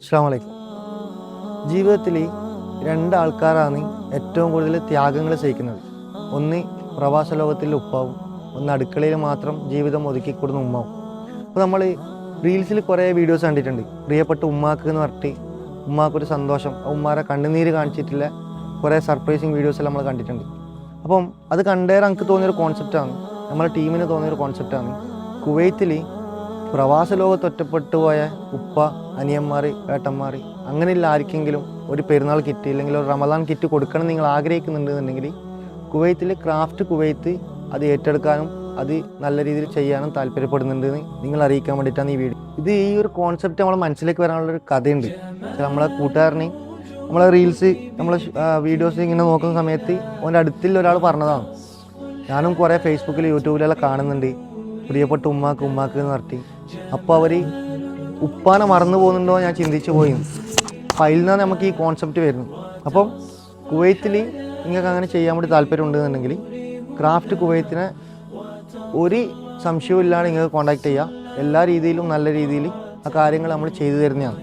അസ്സലാമു അലൈക്കും. ജീവിതത്തിൽ രണ്ടാൾക്കാരാണ് ഏറ്റവും കൂടുതൽ ത്യാഗങ്ങൾ സഹിക്കുന്നത്. ഒന്ന് പ്രവാസ ലോകത്തിലെ ഉപ്പാവും, ഒന്ന് അടുക്കളയിൽ മാത്രം ജീവിതം ഒതുക്കിക്കൊടുന്ന ഉമ്മാവും. അപ്പോൾ നമ്മൾ റീൽസിൽ കുറേ വീഡിയോസ് കണ്ടിട്ടുണ്ട്. പ്രിയപ്പെട്ട ഉമ്മാക്ക് എന്ന് പറഞ്ഞിട്ട് ഉമ്മാക്കൊരു സന്തോഷം, ഉമ്മാരെ കണ്ണുനീര് കാണിച്ചിട്ടുള്ള കുറേ സർപ്രൈസിങ് വീഡിയോസ് നമ്മൾ കണ്ടിട്ടുണ്ട്. അപ്പം അത് കണ്ടേരം എനിക്ക് തോന്നിയൊരു കോൺസെപ്റ്റാണ്, നമ്മുടെ ടീമിന് തോന്നിയൊരു കോൺസെപ്റ്റാണ്. കുവൈത്തിൽ പ്രവാസ ലോകത്ത് ഒറ്റപ്പെട്ടു പോയ ഉപ്പ, അനിയന്മാർ, ഏട്ടന്മാർ അങ്ങനെയുള്ള ആർക്കെങ്കിലും ഒരു പെരുന്നാൾ കിറ്റ് അല്ലെങ്കിൽ ഒരു റമദാൻ കിറ്റ് കൊടുക്കണം നിങ്ങൾ ആഗ്രഹിക്കുന്നുണ്ടെന്നുണ്ടെങ്കിൽ കുവൈത്തിൽ ക്രാഫ്റ്റ് കുവൈത്ത് അത് ഏറ്റെടുക്കാനും അത് നല്ല രീതിയിൽ ചെയ്യാനും താല്പര്യപ്പെടുന്നുണ്ടെന്ന് നിങ്ങൾ അറിയിക്കാൻ വേണ്ടിയിട്ടാണ് ഈ വീഡിയോ. ഈ ഒരു കോൺസെപ്റ്റ് നമ്മളെ മനസ്സിലേക്ക് വരാനുള്ളൊരു കഥയുണ്ട്. നമ്മളെ കൂട്ടുകാരനെ നമ്മളെ റീൽസ് നമ്മളെ വീഡിയോസ് ഇങ്ങനെ നോക്കുന്ന സമയത്ത് അവൻ്റെ അടുത്തുള്ള ഒരാൾ പറഞ്ഞതാണ്. ഞാനും കുറേ ഫേസ്ബുക്കിൽ യൂട്യൂബിലെല്ലാം കാണുന്നുണ്ട് പ്രിയപ്പെട്ട ഉമ്മാക്ക് എന്ന് പറഞ്ഞിട്ട്. അപ്പോൾ അവർ ഉപ്പാനെ മറന്നു പോകുന്നുണ്ടോ ഞാൻ ചിന്തിച്ചു പോയി. അപ്പം അതിൽ നിന്നാണ് നമുക്ക് ഈ കോൺസെപ്റ്റ് വരുന്നത്. അപ്പം കുവൈത്തിൽ നിങ്ങൾക്ക് അങ്ങനെ ചെയ്യാൻ വേണ്ടി താല്പര്യം ഉണ്ടെന്നുണ്ടെങ്കിൽ ക്രാഫ്റ്റ് കുവൈത്തിനെ ഒരു സംശയവും ഇല്ലാതെ നിങ്ങൾക്ക് കോൺടാക്ട് ചെയ്യുക. എല്ലാ രീതിയിലും നല്ല രീതിയിൽ ആ കാര്യങ്ങൾ നമ്മൾ ചെയ്തു തരുന്നതാണ്.